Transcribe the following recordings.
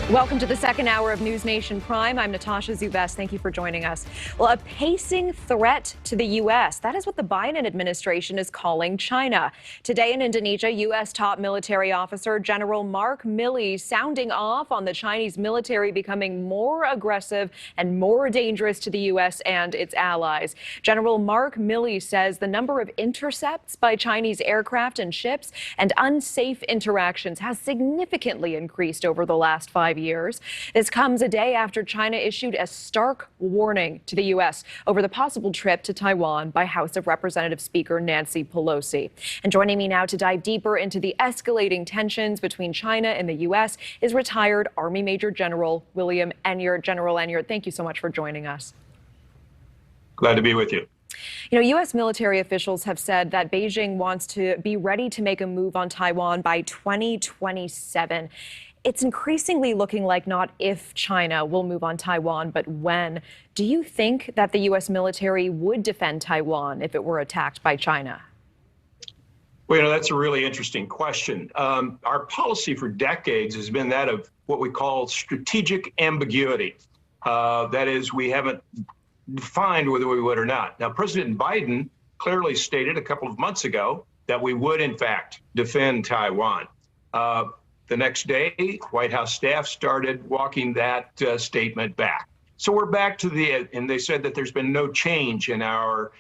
Welcome to the second hour of NewsNation Prime. I'm Natasha Zubes. Thank you for joining us. Well, a pacing threat to the U.S. That is what the Biden administration is calling China. Today in Indonesia, U.S. top military officer General Mark Milley sounding off on the Chinese military becoming more aggressive and more dangerous to the U.S. and its allies. General Mark Milley says the number of intercepts by Chinese aircraft and ships and unsafe interactions has significantly increased over the last 5 years. This comes a day after China issued a stark warning to the U.S. over the possible trip to Taiwan by House of Representatives Speaker Nancy Pelosi. And joining me now to dive deeper into the escalating tensions between China and the U.S. is retired Army Major General William Enyart. General Enyart, thank you so much for joining us. Glad to be with you. You know, U.S. military officials have said that Beijing wants to be ready to make a move on Taiwan by 2027. It's increasingly looking like not if China will move on Taiwan, but when. Do you think that the U.S. military would defend Taiwan if it were attacked by China? Well, that's a really interesting question. Our policy for decades has been that of what we call strategic ambiguity. That is, we haven't defined whether we would or not. Now, President Biden clearly stated a couple of months ago that we would, in fact, defend Taiwan. The next day, White House staff started walking that statement back. So we're back to and they said that there's been no change in our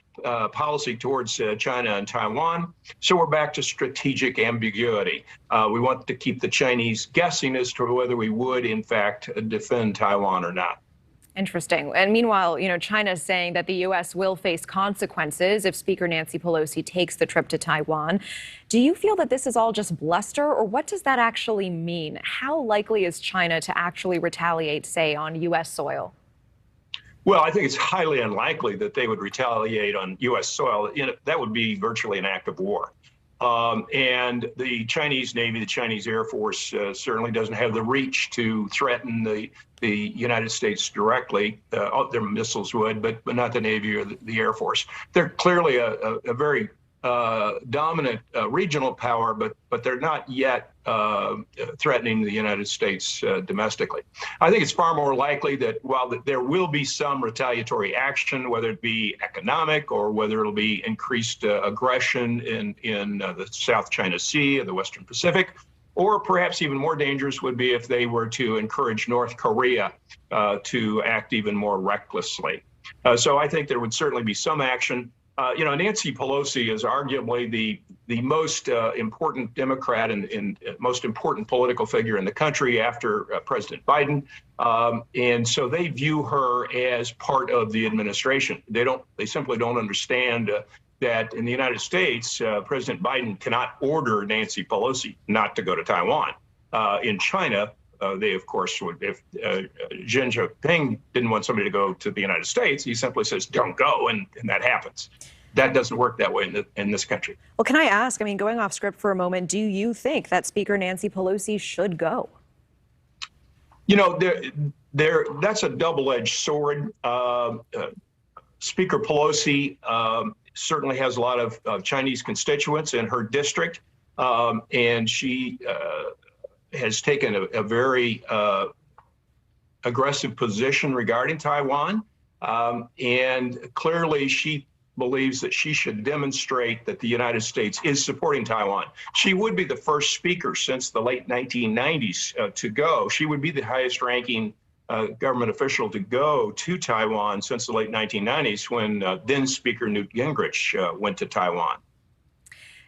policy towards China and Taiwan. So we're back to strategic ambiguity. We want to keep the Chinese guessing as to whether we would, in fact, defend Taiwan or not. Interesting. And meanwhile, China is saying that the U.S. will face consequences if Speaker Nancy Pelosi takes the trip to Taiwan. Do you feel that this is all just bluster, or what does that actually mean? How likely is China to actually retaliate, say, on U.S. soil? Well, I think it's highly unlikely that they would retaliate on U.S. soil. That would be virtually an act of war. And the Chinese Navy, the Chinese Air Force certainly doesn't have the reach to threaten the United States directly. Their missiles would, but not the Navy or the Air Force. They're clearly a very dominant regional power, but they're not yet threatening the United States domestically. I think it's far more likely that while there will be some retaliatory action, whether it be economic or whether it'll be increased aggression in the South China Sea or the Western Pacific, or perhaps even more dangerous would be if they were to encourage North Korea to act even more recklessly. So I think there would certainly be some action. Nancy Pelosi is arguably the most important Democrat and most important political figure in the country after President Biden. And so they view her as part of the administration. They simply don't understand that in the United States, President Biden cannot order Nancy Pelosi not to go to Taiwan. In China, they, of course, would. If Xi Jinping didn't want somebody to go to the United States, he simply says, don't go, and that happens. That doesn't work that way in this country. Well, can I ask, going off script for a moment, do you think that Speaker Nancy Pelosi should go? That's a double-edged sword. Speaker Pelosi certainly has a lot of Chinese constituents in her district, and she has taken a very aggressive position regarding Taiwan. And clearly she believes that she should demonstrate that the United States is supporting Taiwan. She would be the first speaker since the late 1990s to go. She would be the highest ranking government official to go to Taiwan since the late 1990s when then Speaker Newt Gingrich went to Taiwan.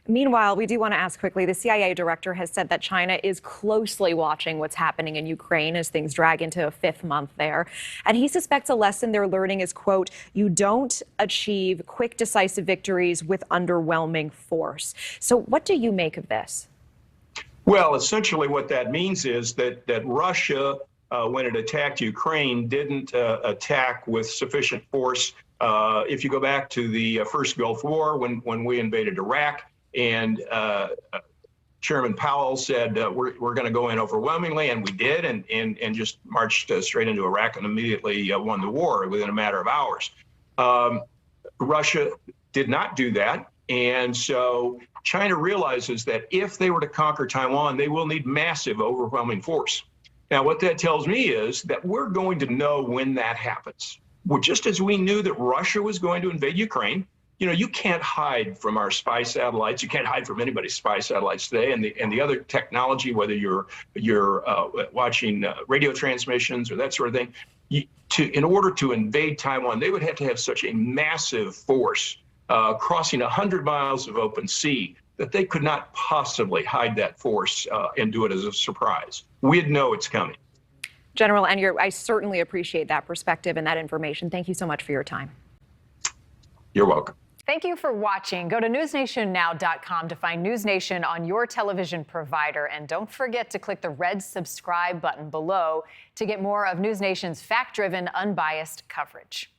Meanwhile, we do want to ask quickly, the CIA director has said that China is closely watching what's happening in Ukraine as things drag into a fifth month there. And he suspects a lesson they're learning is, quote, you don't achieve quick, decisive victories with underwhelming force. So what do you make of this? Well, essentially what that means is that Russia, when it attacked Ukraine, didn't attack with sufficient force. If you go back to the first Gulf War, when we invaded Iraq, and Chairman Powell said, we're going to go in overwhelmingly, and we did, and just marched straight into Iraq and immediately won the war within a matter of hours. Russia did not do that, and so China realizes that if they were to conquer Taiwan, they will need massive, overwhelming force. Now, what that tells me is that we're going to know when that happens. Well, just as we knew that Russia was going to invade Ukraine, you can't hide from our spy satellites. You can't hide from anybody's spy satellites today, and the other technology, whether you're watching radio transmissions or that sort of thing. In order to invade Taiwan, they would have to have such a massive force crossing 100 miles of open sea that they could not possibly hide that force and do it as a surprise. We'd know it's coming. General, and I certainly appreciate that perspective and that information. Thank you so much for your time. You're welcome. Thank you for watching. Go to newsnationnow.com to find News Nation on your television provider. And don't forget to click the red subscribe button below to get more of News Nation's fact-driven, unbiased coverage.